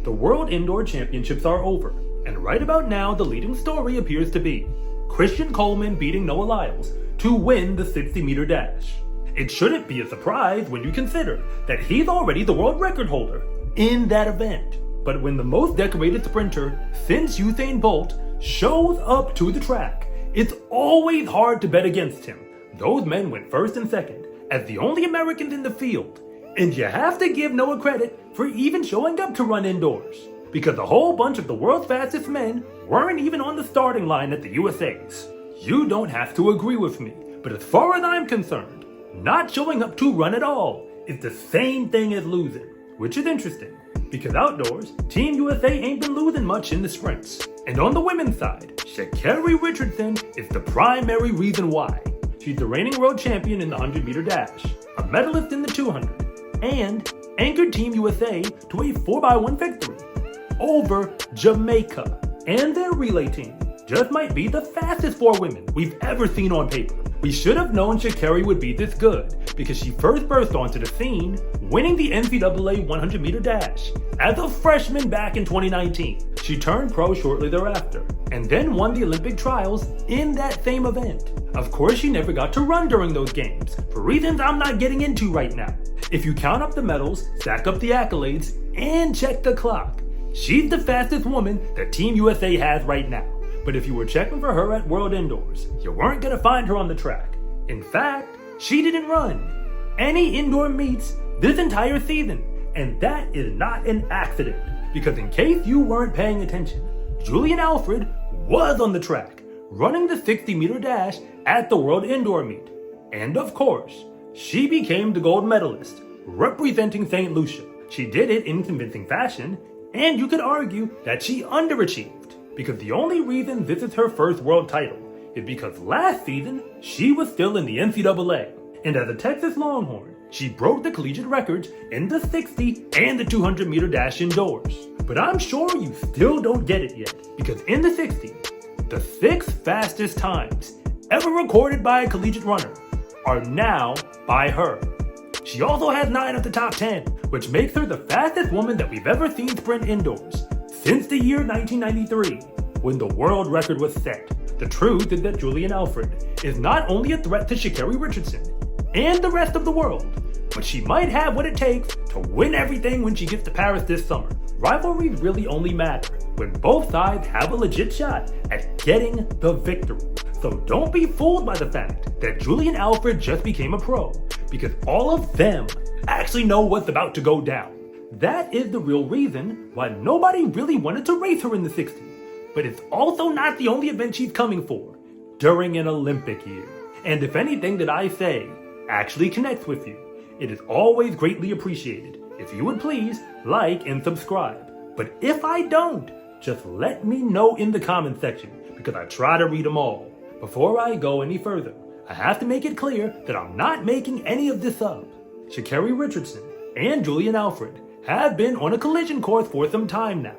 The World Indoor Championships are over, and right about now the leading story appears to be Christian Coleman beating Noah Lyles to win the 60-meter dash. It shouldn't be a surprise when you consider that he's already the world record holder in that event. But when the most decorated sprinter since Usain Bolt shows up to the track, it's always hard to bet against him. Those men went first and second as the only Americans in the field, and you have to give Noah credit for even showing up to run indoors, because a whole bunch of the world's fastest men weren't even on the starting line at the USA's. You don't have to agree with me, but as far as I'm concerned, not showing up to run at all is the same thing as losing, which is interesting, because outdoors, Team USA ain't been losing much in the sprints. And on the women's side, Sha'Carri Richardson is the primary reason why. She's the reigning world champion in the 100-meter dash, a medalist in the 200, and anchored Team USA to a 4x1 victory over Jamaica. And their relay team just might be the fastest 4 women we've ever seen on paper. We should have known Sha'Carri would be this good because she first burst onto the scene, winning the NCAA 100-meter dash as a freshman back in 2019. She turned pro shortly thereafter, and then won the Olympic trials in that same event. Of course, she never got to run during those games, for reasons I'm not getting into right now. If you count up the medals, stack up the accolades, and check the clock, she's the fastest woman that Team USA has right now. But if you were checking for her at World Indoors, you weren't gonna find her on the track. In fact, she didn't run any indoor meets this entire season, and that is not an accident, because in case you weren't paying attention, Julian Alfred was on the track, running the 60-meter dash at the World Indoor Meet. And of course, she became the gold medalist, representing St. Lucia. She did it in convincing fashion, and you could argue that she underachieved, because the only reason this is her first world title is because last season, she was still in the NCAA. And as a Texas Longhorn, she broke the collegiate records in the 60 and the 200-meter dash indoors. But I'm sure you still don't get it yet, because in the 60, the 6 fastest times ever recorded by a collegiate runner are now by her. She also has 9 of the top 10, which makes her the fastest woman that we've ever seen sprint indoors since the year 1993, when the world record was set. The truth is that Julian Alfred is not only a threat to Sha'Carri Richardson and the rest of the world, but she might have what it takes to win everything when she gets to Paris this summer. Rivalries really only matter when both sides have a legit shot at getting the victory. So don't be fooled by the fact that Julian Alfred just became a pro, because all of them actually know what's about to go down. That is the real reason why nobody really wanted to race her in the 60. But it's also not the only event she's coming for during an Olympic year. And if anything that I say actually connects with you, it is always greatly appreciated if you would please like and subscribe. But if I don't, just let me know in the comment section, because I try to read them all. Before I go any further, I have to make it clear that I'm not making any of this up. Sha'Carri Richardson and Julian Alfred have been on a collision course for some time now.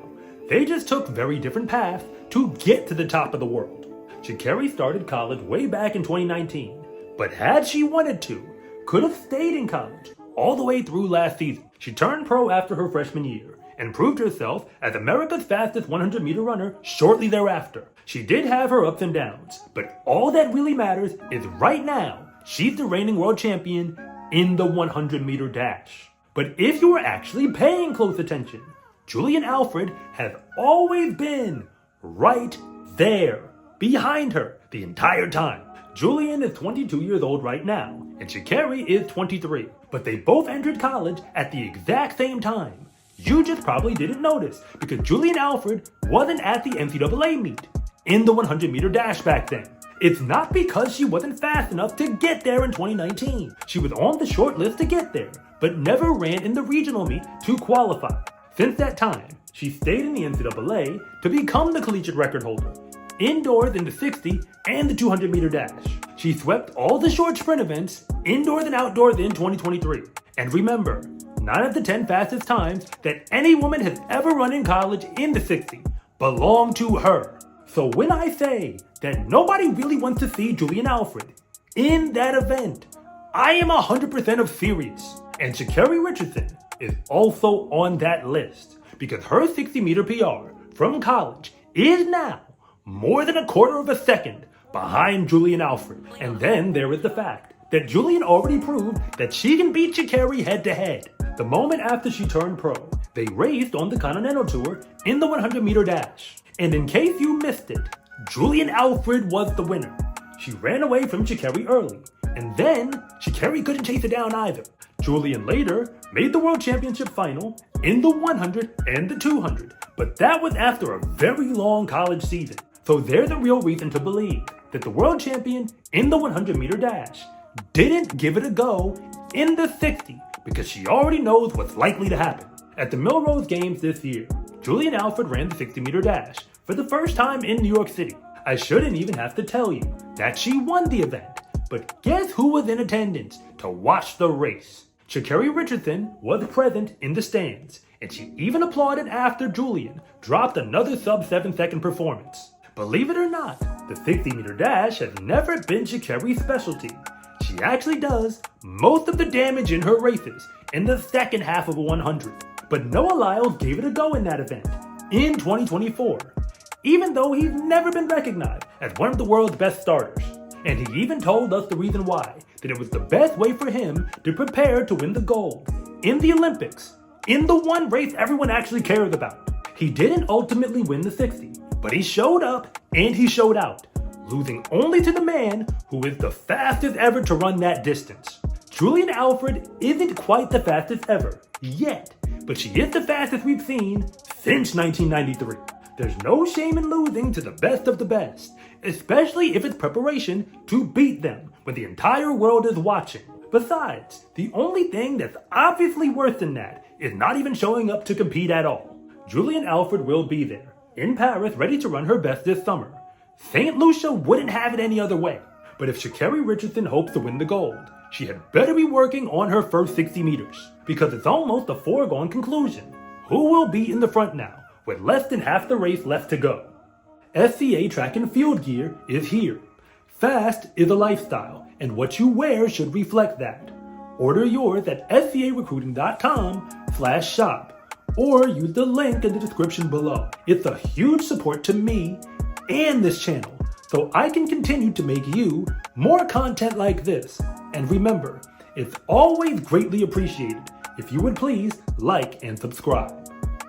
They just took very different paths to get to the top of the world. Sha'Carri started college way back in 2019, but had she wanted to, could have stayed in college all the way through last season. She turned pro after her freshman year and proved herself as America's fastest 100-meter runner shortly thereafter. She did have her ups and downs, but all that really matters is right now, she's the reigning world champion in the 100-meter dash. But if you were actually paying close attention, Julian Alfred has always been right there, behind her the entire time. Julian is 22 years old right now, and Sha'Carri is 23, but they both entered college at the exact same time. You just probably didn't notice, because Julian Alfred wasn't at the NCAA meet in the 100-meter dash back then. It's not because she wasn't fast enough to get there in 2019. She was on the short list to get there, but never ran in the regional meet to qualify. Since that time, she stayed in the NCAA to become the collegiate record holder, indoors in the 60 and the 200-meter dash. She swept all the short sprint events, indoors and outdoors, in 2023. And remember, 9 of the 10 fastest times that any woman has ever run in college in the 60 belong to her. So when I say that nobody really wants to see Julian Alfred in that event, I am 100% of serious. And Sha'Carri Richardson is also on that list, because her 60-meter PR from college is now more than a quarter of a second behind Julian Alfred. And then there is the fact that Julian already proved that she can beat Sha'Carri head-to-head. The moment after she turned pro, they raced on the Continental Tour in the 100-meter dash. And in case you missed it, Julian Alfred was the winner. She ran away from Sha'Carri early, and then Sha'Carri couldn't chase her down either. Julian later made the World Championship final in the 100 and the 200, but that was after a very long college season. So there's a real reason to believe that the world champion in the 100-meter dash didn't give it a go in the 60 because she already knows what's likely to happen. At the Melrose Games this year, Julian Alfred ran the 60-meter dash for the first time in New York City. I shouldn't even have to tell you that she won the event, but guess who was in attendance to watch the race? Sha'Carri Richardson was present in the stands, and she even applauded after Julian dropped another sub-7-second performance. Believe it or not, the 60-meter dash has never been Sha'Carri's specialty. She actually does most of the damage in her races in the second half of a 100. But Noah Lyles gave it a go in that event in 2024, even though he's never been recognized as one of the world's best starters. And he even told us the reason why, that it was the best way for him to prepare to win the gold in the Olympics, in the one race everyone actually cares about. He didn't ultimately win the 60, but he showed up and he showed out, losing only to the man who is the fastest ever to run that distance. Julian Alfred isn't quite the fastest ever, yet, but she is the fastest we've seen since 1993. There's no shame in losing to the best of the best, especially if it's preparation to beat them when the entire world is watching. Besides, the only thing that's obviously worse than that is not even showing up to compete at all. Julian Alfred will be there, in Paris, ready to run her best this summer. St. Lucia wouldn't have it any other way. But if Sha'Carri Richardson hopes to win the gold, she had better be working on her first 60 meters, because it's almost a foregone conclusion. Who will be in the front now, with less than half the race left to go? SCA track and field gear is here. Fast is a lifestyle, and what you wear should reflect that. Order yours at scarecruiting.com/shop, or use the link in the description below. It's a huge support to me and this channel, so I can continue to make you more content like this. And remember, it's always greatly appreciated if you would please like and subscribe.